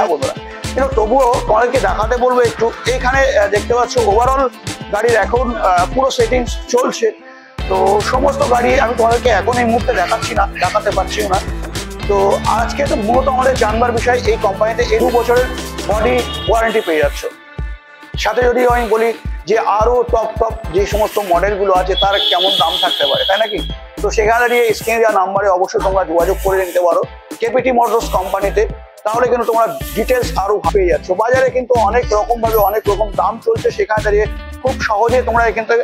হ্যাঁ বন্ধুরা, কিন্তু তবুও তোমাদেরকে দেখাতে বলবো একটু। এইখানে দেখতে পাচ্ছ ওভারঅল গাড়ির এখন পুরো সেটিংস চলছে। তো সমস্ত গাড়ি আমি তোমাদেরকে এখন এই মুহূর্তে দেখাতে পারছিও না। তো আজকে তো মূলত আমাদের জানবার বিষয়, এই কোম্পানিতে 2 বছরের বডি ওয়ারেন্টি পেয়ে যাচ্ছ। সাথে যদি আমি বলি যে আরো টপ যে সমস্ত মডেলগুলো আছে তার কেমন দাম থাকতে পারে, তাই নাকি? তো সেখানে দাঁড়িয়ে স্ক্রিনে দেওয়া নাম্বারে অবশ্যই তোমরা যোগাযোগ করে নিতে পারো কেপিটি মোটরস কোম্পানিতে। তাহলে কিন্তু তোমরা ডিটেলস আরো পেয়ে যাচ্ছ। বাজারে কিন্তু অনেক রকম ভাবে অনেক রকম দাম চলছে, সেখানে দাঁড়িয়ে খুব সহজে তোমরা এখান থেকে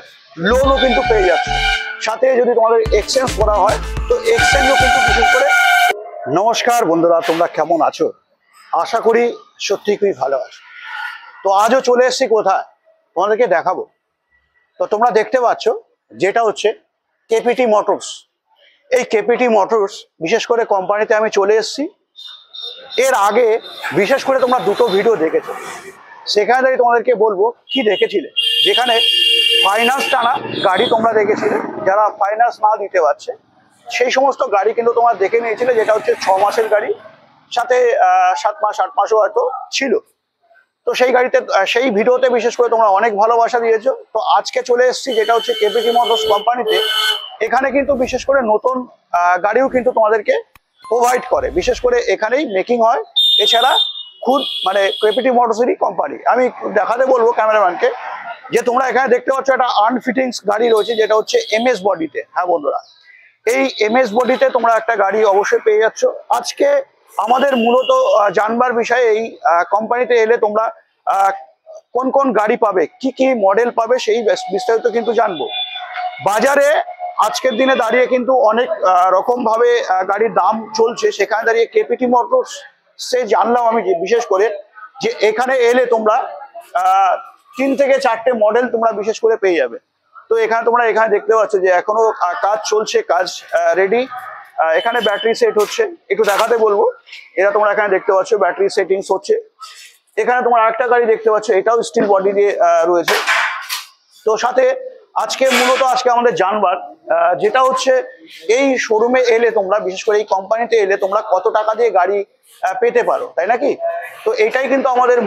লোনও কিন্তু পেয়ে যাচ্ছ। সাথে যদি তোমাদের এক্সচেঞ্জ করা হয় তো এক্সচেঞ্জও কিন্তু বিশেষ করে। নমস্কার বন্ধুরা, তোমরা কেমন আছো? আশা করি সত্যি খুবই ভালো আছো। তো আজও চলে এসেছি কোথায় তোমাদেরকে দেখাবো। তো তোমরা দেখতে পাচ্ছ যেটা হচ্ছে কেপিটি মোটরস। এই কেপিটি মোটরস বিশেষ করে কোম্পানিতে আমি চলে এসেছি। এর আগে বিশেষ করে তোমরা দুটো ভিডিও দেখেছো, সেখানে তোমাদেরকে বলবো কি দেখেছিলে। যেখানে ফাইন্যান্স টানা গাড়ি তোমরা দেখেছিলে, যারা ফাইন্যান্স না দিতে পারছে সেই সমস্ত গাড়ি কিন্তু তোমরা দেখে নিয়েছিলে, যেটা হচ্ছে 6 মাসের গাড়ি, সাথে 7 মাস 8 মাসও হয়তো ছিল। তো সেই গাড়িতে সেই ভিডিওতে বিশেষ করে তোমরা অনেক ভালোবাসা দিয়েছো। তো আজকে চলে এসেছি যেটা হচ্ছে কেপিটি মোটরস কোম্পানিতে। এখানে কিন্তু বিশেষ করে নতুন গাড়িও কিন্তু তোমাদেরকে প্রোভাইড করে, বিশেষ করে এখানেই মেকিং হয়। এছাড়া খুব মানে কেপিটি মোটরসেরই কোম্পানি। আমি দেখাতে বলবো ক্যামেরাম্যানকে যে তোমরা এখানে দেখতে পাচ্ছ একটা আনফিটিংস গাড়ি রয়েছে, যেটা হচ্ছে এমএস বডিতে। হ্যাঁ বন্ধুরা, এই এমএস বডিতে তোমরা একটা গাড়ি অবশ্যই পেয়ে যাচ্ছ। আজকে আমাদের মূলত জানবার বিষয়ে এই কোম্পানিতে এলে তোমরা কোন কোন গাড়ি পাবে, কি কি মডেল পাবে, সেই বিস্তারিত কিন্তু জানবো। বাজারে আজকের দিনে দাঁড়িয়ে কিন্তু অনেক রকম ভাবে গাড়ির দাম চলছে, সেখানে দাঁড়িয়ে কেপিটি মোটরস সে জানলাম আমি যে বিশেষ করে যে এখানে এলে তোমরা 3 থেকে 4টে মডেল তোমরা বিশেষ করে পেয়ে যাবে। তো এখানে তোমরা দেখতে পাচ্ছ যে এখনো কাজ চলছে, কাজ রেডি। এখানে ব্যাটারি সেট হচ্ছে, একটু দেখাতে বলবো। এরা তোমরা এখানে দেখতে পাচ্ছ ব্যাটারি সেটিংস হচ্ছে। এখানে তোমরা আরেকটা গাড়ি দেখতে পাচ্ছ, এটাও স্টিল বডি দিয়ে রয়েছে। তো সাথে আজকে আমাদের জানবার যেটা হচ্ছে এই শোরুমে এলে তোমরা বিশেষ করে এই কোম্পানিতে এলে তোমরা কত টাকা দিয়ে গাড়ি পেতে পারো, তাই নাকি? তো এটাই কিন্তু আমাদের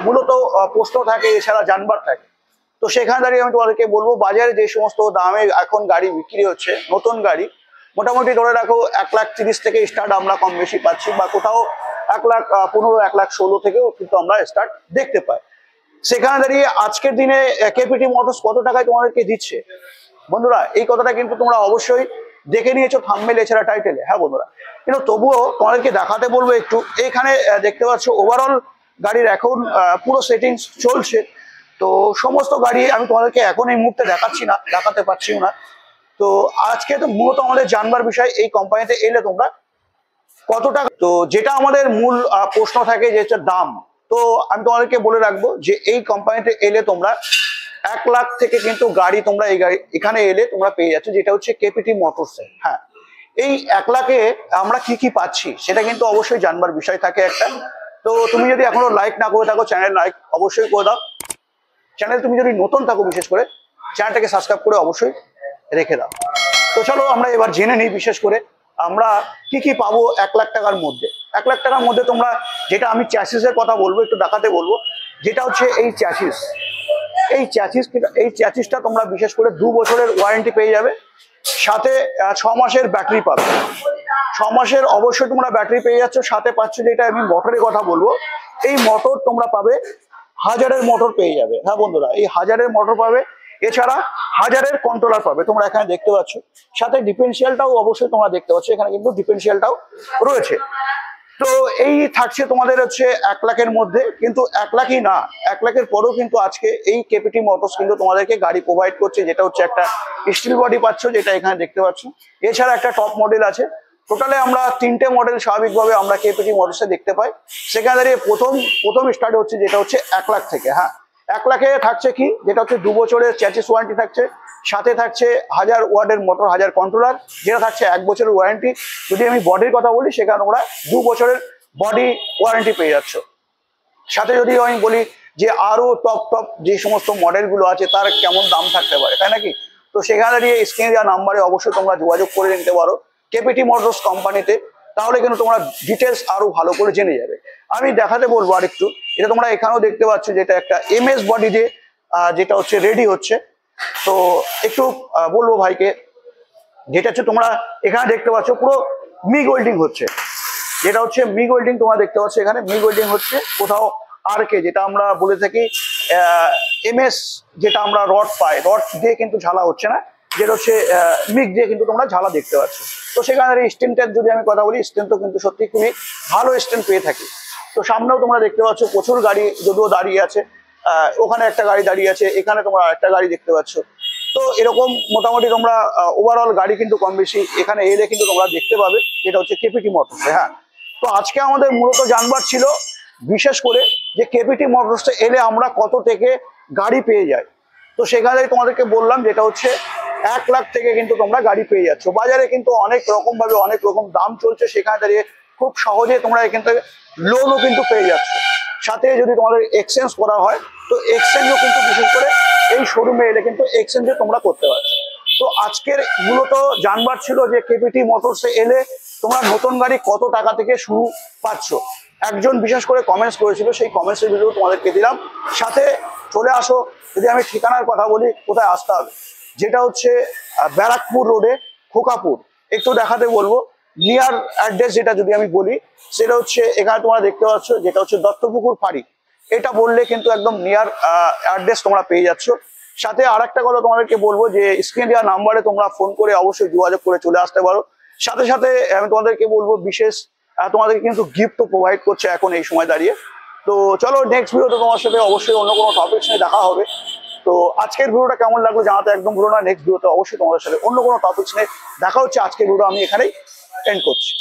মূলত প্রশ্ন থাকে, এছাড়া জানবার থাকে। তো সেখানে দাঁড়িয়ে আমি তোমাদেরকে বলবো বাজারে যে সমস্ত দামে এখন গাড়ি বিক্রি হচ্ছে, নতুন গাড়ি মোটামুটি ধরে রাখো 1,30,000 থেকে স্টার্ট আমরা কম বেশি পাচ্ছি, বা কোথাও 1,15,000 1,16,000 থেকেও কিন্তু আমরা স্টার্ট দেখতে পাই। সেখানে দাঁড়িয়ে আজকের দিনে কেপিটি মোটরস কত টাকায় তোমাদেরকে দিচ্ছে বন্ধুরা, এই কথাটা কিন্তু তোমরা অবশ্যই দেখে নিয়েছো থাম্বনেল এছাড়া টাইটেলে। হ্যাঁ বন্ধুরা, কিন্তু তবুও তোমাদেরকে দেখাতে বলবো একটু। এইখানে দেখতে পাচ্ছ ওভারঅল গাড়ির এখন পুরো সেটিংস চলছে। তো সমস্ত গাড়ি আমি তোমাদেরকে এখন এই মুহূর্তে দেখাতে পারছিও না। তো আজকে তো মূলত আমাদের জানবার বিষয়, এই কোম্পানিতে এলে তোমরা কত টাকা। তো যেটা আমাদের মূল প্রশ্ন থাকে যে হচ্ছে দাম। তো আমি তোমাদেরকে বলে রাখবো যে এই কোম্পানিতে এলে তোমরা 1 লাখ থেকে কিন্তু গাড়ি তোমরা এখানে এলে তোমরা পেয়ে যাচ্ছ, যেটা হচ্ছে কেপিটি মোটরস। হ্যাঁ, এই 1 লাখে আমরা কি কি পাচ্ছি সেটা কিন্তু অবশ্যই জানবার বিষয় থাকে একটা। তো তুমি যদি এখনো লাইক না করে থাকো, চ্যানেল লাইক অবশ্যই করে দাও। চ্যানেল তুমি যদি নতুন থাকো বিশেষ করে চ্যানেলটাকে সাবস্ক্রাইব করে অবশ্যই রেখে দাও। তো চলো আমরা এবার জেনে নিই বিশেষ করে আমরা কি কি পাবো 1 লাখ টাকার মধ্যে। 1 লাখ টাকার মধ্যে তোমরা যেটা আমি চ্যাসিসের কথা বলবো, একটু দেখাতে বলবো, যেটা হচ্ছে এই চ্যাসিস। এই চ্যাসিসটা তোমরা বিশেষ করে 2 বছরের ওয়ারেন্টি পেয়ে যাবে, সাথে 6 মাসের ব্যাটারি পাবে। 6 মাসের অবশ্যই তোমরা ব্যাটারি পেয়ে যাচ্ছ, সাথে পাচ্ছ যেটা আমি মোটরের কথা বলবো। এই মোটর তোমরা পাবে 1000-এর মোটর পেয়ে যাবে। হ্যাঁ বন্ধুরা, এই 1000-এর মোটর পাবে, এছাড়া 1000-এর কন্ট্রোলার পাবে তোমরা এখানে দেখতে পাচ্ছ। সাথে ডিফারেন্সিয়ালটাও অবশ্যই তোমরা দেখতে পাচ্ছ, এখানে কিন্তু ডিফারেন্সিয়ালটাও রয়েছে। তো এই থাকছে তোমাদের হচ্ছে 1 লাখের মধ্যে। কিন্তু 1 লাখই না, 1 লাখের পরেও কিন্তু আজকে এই কেপিটি মোটরস কিন্তু তোমাদেরকে গাড়ি প্রোভাইড করছে, যেটা হচ্ছে একটা স্টিল বডি পাচ্ছ, যেটা এখানে দেখতে পাচ্ছ। এছাড়া একটা টপ মডেল আছে। টোটালে আমরা 3টে মডেল স্বাভাবিকভাবে আমরা কেপিটি মোটরসে দেখতে পাই। সেখানে দাঁড়িয়ে প্রথম স্টার্ট হচ্ছে যেটা হচ্ছে 1 লাখ থেকে। হ্যাঁ, 1 লাখে থাকছে কি, যেটা হচ্ছে 2 বছরের চ্যাসিস ওয়ারেন্টি থাকছে, সাথে থাকছে 1000 ওয়াটের মোটর, 1000 কন্ট্রোলার, যেটা থাকছে 1 বছরের ওয়ারেন্টি। যদি আমি বডির কথা বলি, সেখানে তোমরা 2 বছরের বডি ওয়ারেন্টি পেয়ে যাচ্ছ। সাথে যদি আমি বলি যে আরো টপ যে সমস্ত মডেলগুলো আছে তার কেমন দাম থাকতে পারে, তাই নাকি? তো সেখানে দাঁড়িয়ে স্ক্রিনে দেওয়া নাম্বারে অবশ্যই তোমরা যোগাযোগ করে নিতে পারো কেপিটি মোটরস কোম্পানিতে। তাহলে কিন্তু তোমরা ডিটেলস আরো ভালো করে জেনে যাবে। আমি দেখাতে বলবো আরেকটু, এটা তোমরা এখানেও দেখতে পাচ্ছ যেটা একটা এমএস বডি যে যেটা হচ্ছে রেডি হচ্ছে। তো একটু বলবো ভাইকে, যেটা হচ্ছে তোমরা এখানে দেখতে পাচ্ছ পুরো মিগ ওয়েল্ডিং হচ্ছে, যেটা হচ্ছে মিগ ওয়েল্ডিং তোমরা দেখতে পাচ্ছ এখানে মিগ ওয়েল্ডিং হচ্ছে। কোথাও আরকে যেটা আমরা বলে থাকি এমএস, যেটা আমরা রড পাই, রড দিয়ে কিন্তু ঝালা হচ্ছে না, যেটা হচ্ছে মিগ দিয়ে কিন্তু তোমরা ঝালা দেখতে পাচ্ছ। তো সেখানে স্ট্রেন্থের যদি আমি কথা বলি, স্ট্রেন্থও কিন্তু সত্যি খুবই ভালো স্ট্রেন্থ পেয়ে থাকি। তো সামনেও তোমরা দেখতে পাচ্ছ প্রচুর গাড়ি যদিও দাঁড়িয়ে আছে, ওখানে একটা গাড়ি দাঁড়িয়ে আছে, এখানে তোমরা একটা গাড়ি দেখতে পাচ্ছ। তো এরকম মোটামুটি তোমরা ওভারঅল গাড়ি কিন্তু কম বেশি এখানে এলে কিন্তু তোমরা দেখতে পাবে, যেটা হচ্ছে কেপিটি মোটরস। হ্যাঁ, তো আজকে আমাদের মূলত জানবার ছিল বিশেষ করে যে কেপিটি মোটরসে এলে আমরা কত থেকে গাড়ি পেয়ে যাই। তো সেখানে তোমাদেরকে বললাম যেটা হচ্ছে 1 লাখ থেকে কিন্তু তোমরা গাড়ি পেয়ে যাচ্ছ। বাজারে কিন্তু অনেক রকম ভাবে অনেক রকম দাম চলছে, সেখানে দাঁড়িয়ে খুব সহজে তোমরা এখান থেকে লোনও কিন্তু পেয়ে যাচ্ছ। সাথে যদি তোমাদের এক্সচেঞ্জ করা হয়, তো এক্সচেঞ্জও কিন্তু বিশেষ করে এই শোরুমে এলে কিন্তু এক্সচেঞ্জও তোমরা করতে পারছো। তো আজকের মূলত জানবার ছিল যে কেপিটি মোটরসে এলে তোমরা নতুন গাড়ি কত টাকা থেকে শুরু পাচ্ছ। একজন বিশেষ করে কমেন্টস করেছিল, সেই কমেন্টসের ভিডিও তোমাদেরকে দিলাম। সাথে চলে আসো, যদি আমি ঠিকানার কথা বলি কোথায় আসতে হবে, যেটা হচ্ছে ব্যারাকপুর রোডে খোকাপুর। একটু দেখাতে বলবো নিয়ার অ্যাড্রেস, যেটা যদি আমি বলি সেটা হচ্ছে এখানে তোমরা দেখতে পাচ্ছ যেটা হচ্ছে দত্তপুকুর ফাঁড়ি। এটা বললে কিন্তু একদম নিয়ার অ্যাড্রেস তোমরা পেয়ে যাচ্ছ। সাথে আর একটা কথা তোমাদেরকে বলবো যে স্ক্রিন দেওয়া নাম্বারে তোমরা ফোন করে অবশ্যই যোগাযোগ করে চলে আসতে পারো। সাথে সাথে আমি তোমাদেরকে বলবো বিশেষ তোমাদেরকে কিন্তু গিফটও প্রোভাইড করছে এখন এই সময় দাঁড়িয়ে। তো চলো নেক্সট ভিডিওতে তোমার সাথে অবশ্যই অন্য কোনো টপিক নিয়ে দেখা হবে। তো আজকের ভিডিওটা কেমন লাগলো জানাতে একদম ভুলো না। নেক্সট ভিডিওতে অবশ্যই তোমাদের সাথে অন্য কোনো টপিক নিয়ে দেখা হচ্ছে। আজকের ভিডিও আমি এখানেই এন্ড করছি।